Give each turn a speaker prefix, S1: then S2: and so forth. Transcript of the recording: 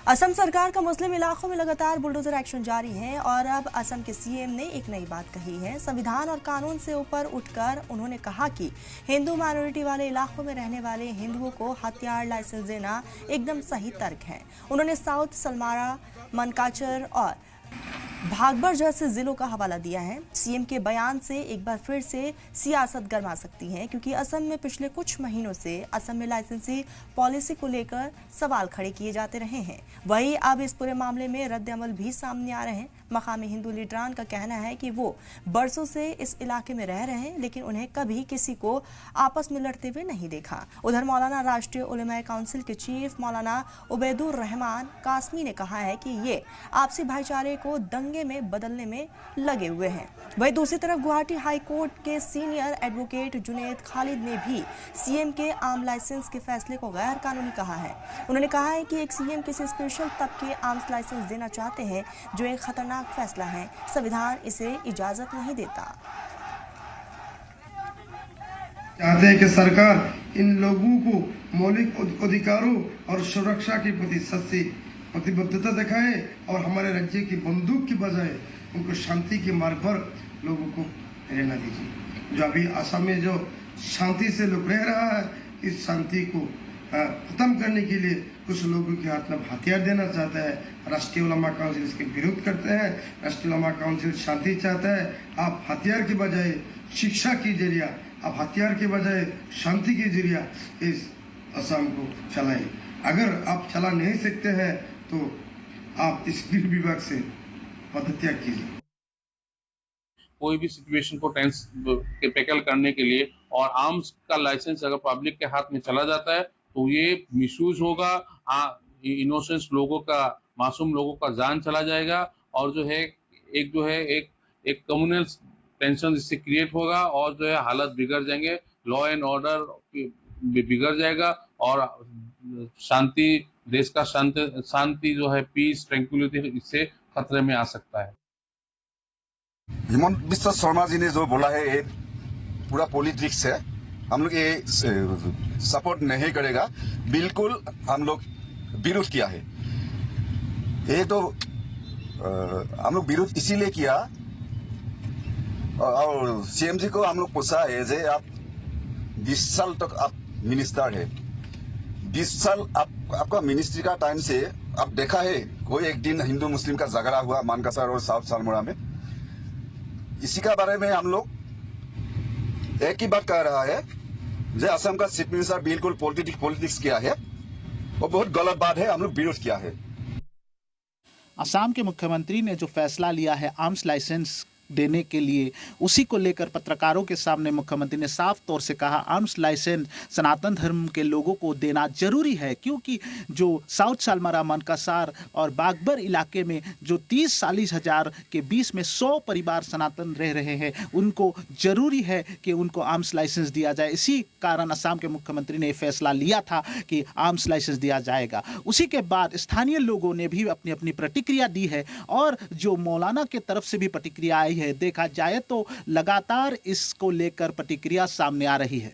S1: असम सरकार का मुस्लिम इलाकों में लगातार बुलडोजर एक्शन जारी है और अब असम के सीएम ने एक नई बात कही है। संविधान और कानून से ऊपर उठकर उन्होंने कहा कि हिंदू माइनॉरिटी वाले इलाकों में रहने वाले हिंदुओं को हथियार लाइसेंस देना एकदम सही तर्क है। उन्होंने साउथ सलमारा, मनकाचर और भागबर जैसे जिलों का हवाला दिया है। सीएम के बयान से एक बार फिर से सियासत गर्मा सकती है, क्योंकि असम में पिछले कुछ महीनों से असम में लाइसेंसी पॉलिसी को लेकर सवाल खड़े किए जाते रहे हैं। वहीं अब इस पूरे मामले में रद्द-ए-अमल भी सामने आ रहे हैं। मकामी हिंदू लीडरान का कहना है कि वो बरसों से इस इलाके में रह रहे हैं, लेकिन उन्हें कभी किसी को आपस में लड़ते हुए नहीं देखा। उधर मौलाना राष्ट्रीय उलेमा काउंसिल के चीफ मौलाना उबैदुर रहमान कासमी ने कहा है कि ये आपसी भाईचारे को दंगे में बदलने में लगे हुए हैं। वहीं दूसरी तरफ गुवाहाटी हाई कोर्ट के सीनियर एडवोकेट जुनेद खालिद ने भी सीएम के आर्म लाइसेंस के फैसले को गैर कानूनी कहा है। उन्होंने कहा है कि एक सीएम किसी स्पेशल तबके आर्म्स लाइसेंस देना चाहते हैं, जो एक खतरनाक फैसला है। संविधान इसे इजाजत नहीं देता।
S2: चाहते हैं कि सरकार इन लोगों को मौलिक अधिकारों और सुरक्षा के प्रति सच्ची प्रतिबद्धता दिखाए और हमारे राज्य की बंदूक की बजाय उनको शांति के मार्ग पर लोगों को प्रेरणा दीजिए। जो अभी असम में जो शांति से लोग रह रहा है, इस शांति को खत्म करने के लिए कुछ लोगों के हाथ में हथियार देना चाहता है। राष्ट्रीय उलमा काउंसिल इसके विरोध करते हैं। राष्ट्रीय उलमा काउंसिल शांति चाहता है। आप हथियार के बजाय शिक्षा के जरिया, आप हथियार के बजाय शांति के जरिया इस असम को चलाएं। अगर आप चला नहीं सकते हैं तो आप इस गृह विभाग से पदत्याग कीजिए।
S3: कोई भी सिचुएशन को टैकल करने के लिए और आर्म्स का लाइसेंस अगर पब्लिक के हाथ में चला जाता है तो ये मिसयूज होगा। इनोसेंस लोगों का, मासूम लोगों का जान चला जाएगा और जो है एक कम्युनल टेंशन इससे क्रिएट होगा और जो है हालत बिगड़ जाएंगे, लॉ एंड ऑर्डर बिगड़ जाएगा और शांति, देश का शांति जो है, पीस, ट्रैंक्विलिटी इससे खतरे में आ सकता है।
S4: हिमंत बिस्वा शर्मा जी ने जो बोला है ये पूरा पॉलिटिक्स है। हम लोग ये सपोर्ट नहीं करेगा, बिल्कुल हम लोग विरोध किया है। ये तो हम लोग विरोध इसीलिए किया और सीएम जी को हम लोग पूछा है जे आप 20 साल तक आप मिनिस्टर है, 20 साल आपका मिनिस्ट्री का टाइम से आप देखा है कोई एक दिन हिंदू मुस्लिम का झगड़ा हुआ मानकासर और साउथ सलमारा में? इसी का बारे में हम लोग एक ही बात कह रहा है, जो असम का चीफ मिनिस्टर बिल्कुल पॉलिटिक्स किया है और बहुत गलत बात है, हम लोग विरोध किया है।
S5: असम के मुख्यमंत्री ने जो फैसला लिया है आर्म्स लाइसेंस देने के लिए, उसी को लेकर पत्रकारों के सामने मुख्यमंत्री ने साफ तौर से कहा आर्म्स लाइसेंस सनातन धर्म के लोगों को देना जरूरी है, क्योंकि जो साउथ सलमारा, मनकासर और बागबर इलाके में जो 30-40 हजार के बीच में 100 परिवार सनातन रह रहे हैं, उनको जरूरी है कि उनको आर्म्स लाइसेंस दिया जाए। इसी कारण असम के मुख्यमंत्री ने फैसला लिया था कि आर्म्स लाइसेंस दिया जाएगा। उसी के बाद स्थानीय लोगों ने भी अपनी अपनी प्रतिक्रिया दी है और जो मौलाना के तरफ से भी प्रतिक्रिया आई है, देखा जाए तो लगातार इसको लेकर प्रतिक्रिया सामने आ रही है।